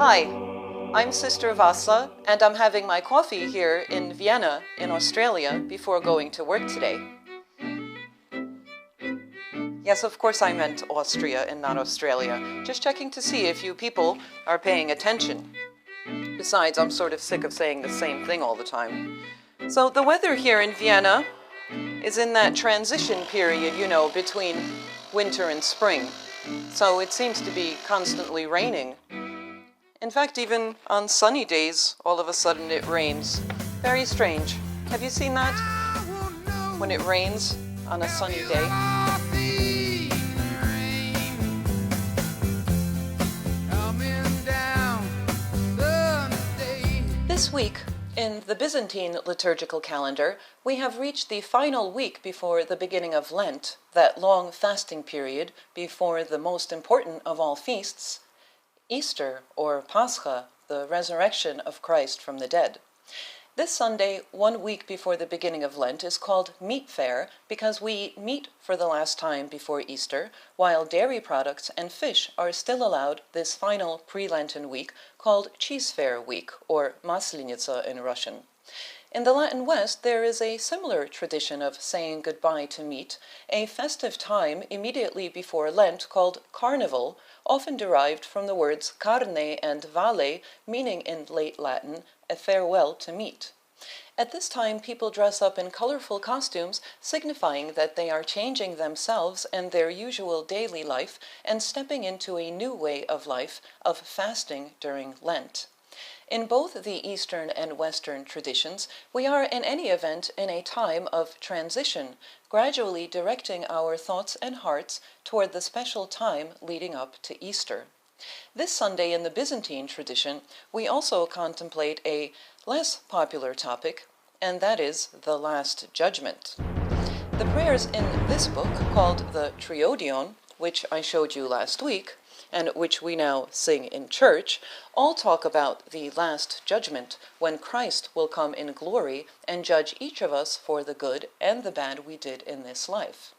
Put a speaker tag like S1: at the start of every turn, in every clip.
S1: Hi, I'm Sister Vassa, and I'm having my coffee here in Vienna, in Australia, before going to work today. Yes, of course I meant Austria and not Australia. Just checking to see if you people are paying attention. Besides, I'm sort of sick of saying the same thing all the time. So the weather here in Vienna is in that transition period, you know, between winter and spring. So it seems to be constantly raining. In fact, even on sunny days, all of a sudden it rains. Very strange. Have you seen that? When it rains on a sunny day? This week, in the Byzantine liturgical calendar, we have reached the final week before the beginning of Lent, that long fasting period before the most important of all feasts, Easter, or Pascha, the resurrection of Christ from the dead. This Sunday, 1 week before the beginning of Lent, is called Meat Fair because we eat meat for the last time before Easter, while dairy products and fish are still allowed this final pre-Lenten week called Cheesefare week, or Maslenica in Russian. In the Latin West, there is a similar tradition of saying goodbye to meat, a festive time immediately before Lent called Carnival, often derived from the words carne and vale, meaning in late Latin, a farewell to meat. At this time, people dress up in colorful costumes, signifying that they are changing themselves and their usual daily life and stepping into a new way of life, of fasting during Lent. In both the Eastern and Western traditions, we are in any event in a time of transition, gradually directing our thoughts and hearts toward the special time leading up to Easter. This Sunday in the Byzantine tradition, we also contemplate a less popular topic, and that is the Last Judgment. The prayers in this book, called the Triodion, which I showed you last week, and which we now sing in church, all talk about the Last Judgment, when Christ will come in glory and judge each of us for the good and the bad we did in this life.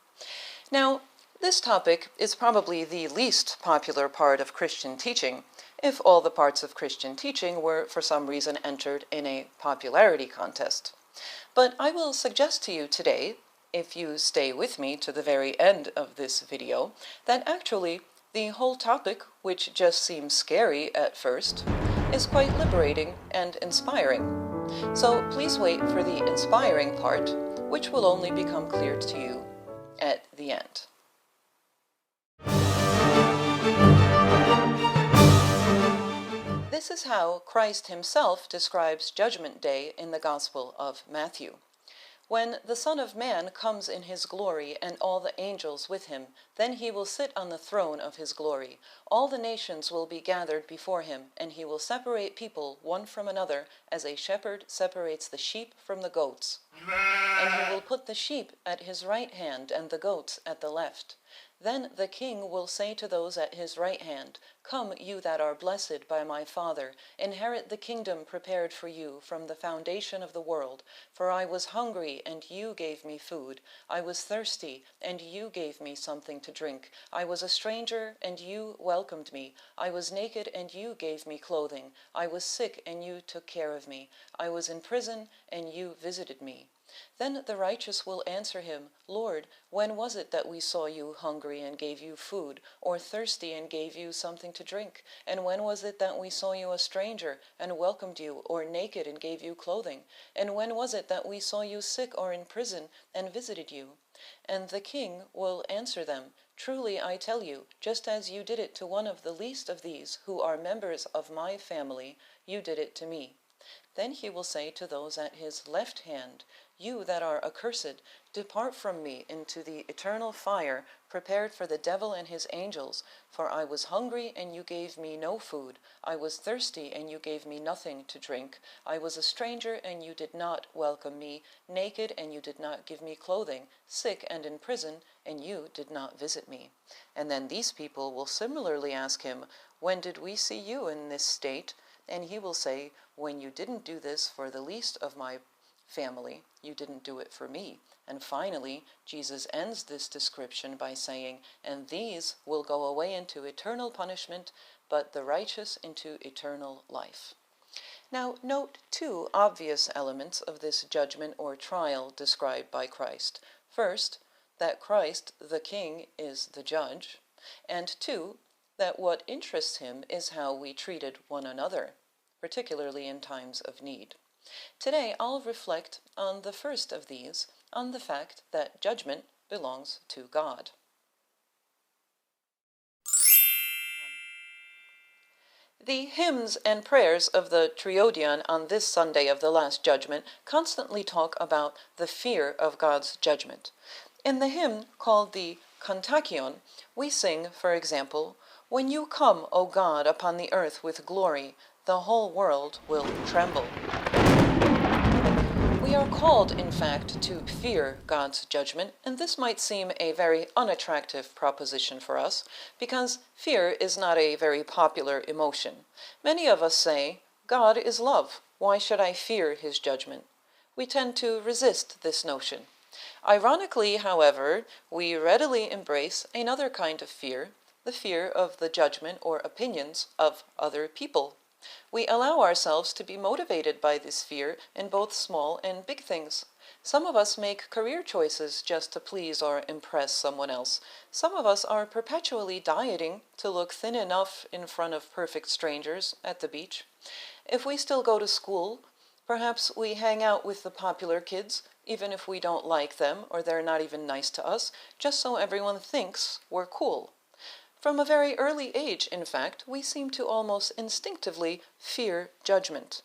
S1: Now, this topic is probably the least popular part of Christian teaching, if all the parts of Christian teaching were for some reason entered in a popularity contest. But I will suggest to you today, if you stay with me to the very end of this video, that actually the whole topic, which just seems scary at first, is quite liberating and inspiring. So please wait for the inspiring part, which will only become clear to you at the end. This is how Christ himself describes Judgment Day in the Gospel of Matthew. When the Son of Man comes in his glory and all the angels with him, then he will sit on the throne of his glory. All the nations will be gathered before him, and he will separate people one from another, as a shepherd separates the sheep from the goats. And he will put the sheep at his right hand and the goats at the left. Then the king will say to those at his right hand, "Come, you that are blessed by my Father, inherit the kingdom prepared for you from the foundation of the world. For I was hungry, and you gave me food. I was thirsty, and you gave me something to drink. I was a stranger, and you welcomed me. I was naked, and you gave me clothing. I was sick, and you took care of me. I was in prison, and you visited me." Then the righteous will answer him, "Lord, when was it that we saw you hungry and gave you food, or thirsty and gave you something to drink? And when was it that we saw you a stranger and welcomed you, or naked and gave you clothing? And when was it that we saw you sick or in prison and visited you?" And the king will answer them, "Truly I tell you, just as you did it to one of the least of these who are members of my family, you did it to me." Then he will say to those at his left hand, "You that are accursed, depart from me into the eternal fire prepared for the devil and his angels. For I was hungry, and you gave me no food. I was thirsty, and you gave me nothing to drink. I was a stranger, and you did not welcome me. Naked, and you did not give me clothing. Sick and in prison, and you did not visit me." And then these people will similarly ask him, "When did we see you in this state?" And he will say, "When you didn't do this for the least of my family, you didn't do it for me." And finally, Jesus ends this description by saying, "And these will go away into eternal punishment, but the righteous into eternal life. Now, note two obvious elements of this judgment or trial described by Christ. First, that Christ, the King, is the judge, and two, that what interests him is how we treated one another, particularly in times of need. Today, I'll reflect on the first of these, on the fact that judgment belongs to God. The hymns and prayers of the Triodion on this Sunday of the Last Judgment constantly talk about the fear of God's judgment. In the hymn called the Kontakion, we sing, for example, "When you come, O God, upon the earth with glory, the whole world will tremble." We are called, in fact, to fear God's judgment, and this might seem a very unattractive proposition for us, because fear is not a very popular emotion. Many of us say, God is love, why should I fear his judgment? We tend to resist this notion. Ironically, however, we readily embrace another kind of fear, the fear of the judgment or opinions of other people. We allow ourselves to be motivated by this fear in both small and big things. Some of us make career choices just to please or impress someone else. Some of us are perpetually dieting to look thin enough in front of perfect strangers at the beach. If we still go to school, perhaps we hang out with the popular kids, even if we don't like them or they're not even nice to us, just so everyone thinks we're cool. From a very early age, in fact, we seem to almost instinctively fear judgment.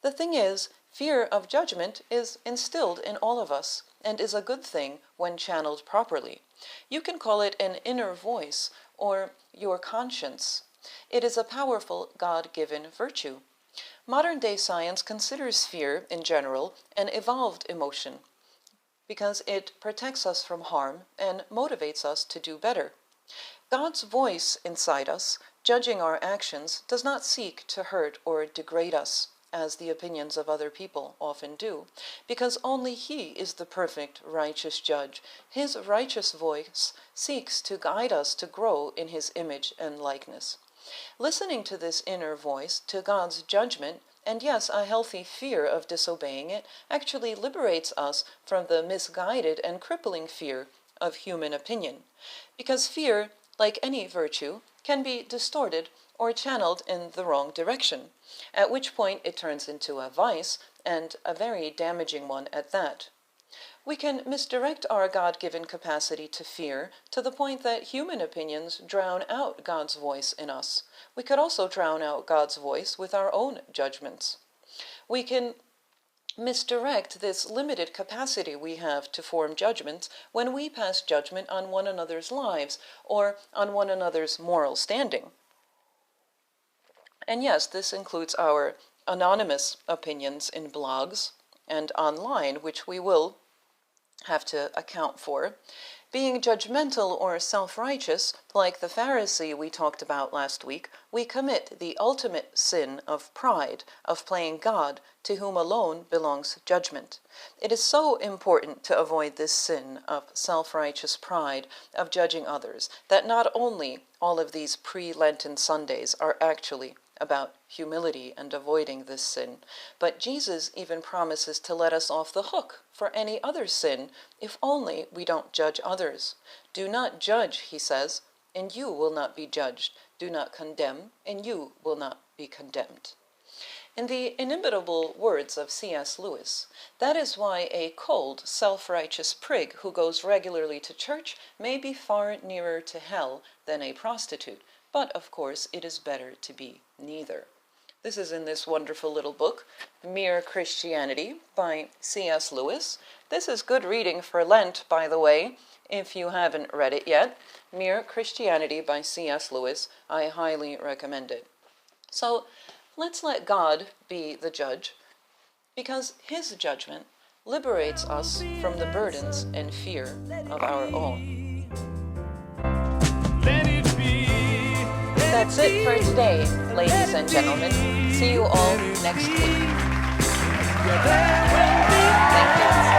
S1: The thing is, fear of judgment is instilled in all of us and is a good thing when channeled properly. You can call it an inner voice or your conscience. It is a powerful God-given virtue. Modern-day science considers fear, in general, an evolved emotion because it protects us from harm and motivates us to do better. God's voice inside us, judging our actions, does not seek to hurt or degrade us, as the opinions of other people often do, because only He is the perfect, righteous judge. His righteous voice seeks to guide us to grow in His image and likeness. Listening to this inner voice, to God's judgment, and yes, a healthy fear of disobeying it, actually liberates us from the misguided and crippling fear of human opinion. Because fear, like any virtue, can be distorted or channeled in the wrong direction, at which point it turns into a vice, and a very damaging one at that. We can misdirect our God-given capacity to fear to the point that human opinions drown out God's voice in us. We could also drown out God's voice with our own judgments. We can misdirect this limited capacity we have to form judgments when we pass judgment on one another's lives or on one another's moral standing. And yes, this includes our anonymous opinions in blogs and online, which we will have to account for. Being judgmental or self-righteous, like the Pharisee we talked about last week, we commit the ultimate sin of pride, of playing God, to whom alone belongs judgment. It is so important to avoid this sin of self-righteous pride, of judging others, that not only all of these pre-Lenten Sundays are actually about humility and avoiding this sin, but Jesus even promises to let us off the hook for any other sin if only we don't judge others. Do not judge, he says, and you will not be judged. Do not condemn, and you will not be condemned. In the inimitable words of C.S. Lewis, that is why a cold, self-righteous prig who goes regularly to church may be far nearer to hell than a prostitute, but of course it is better to be neither. This is in this wonderful little book, Mere Christianity by C.S. Lewis. This is good reading for Lent, by the way, if you haven't read it yet. Mere Christianity by C.S. Lewis. I highly recommend it. So let's let God be the judge, because His judgment liberates us from the burdens and fear of our own. That's it for today, ladies and gentlemen. See you all next week. Thank you.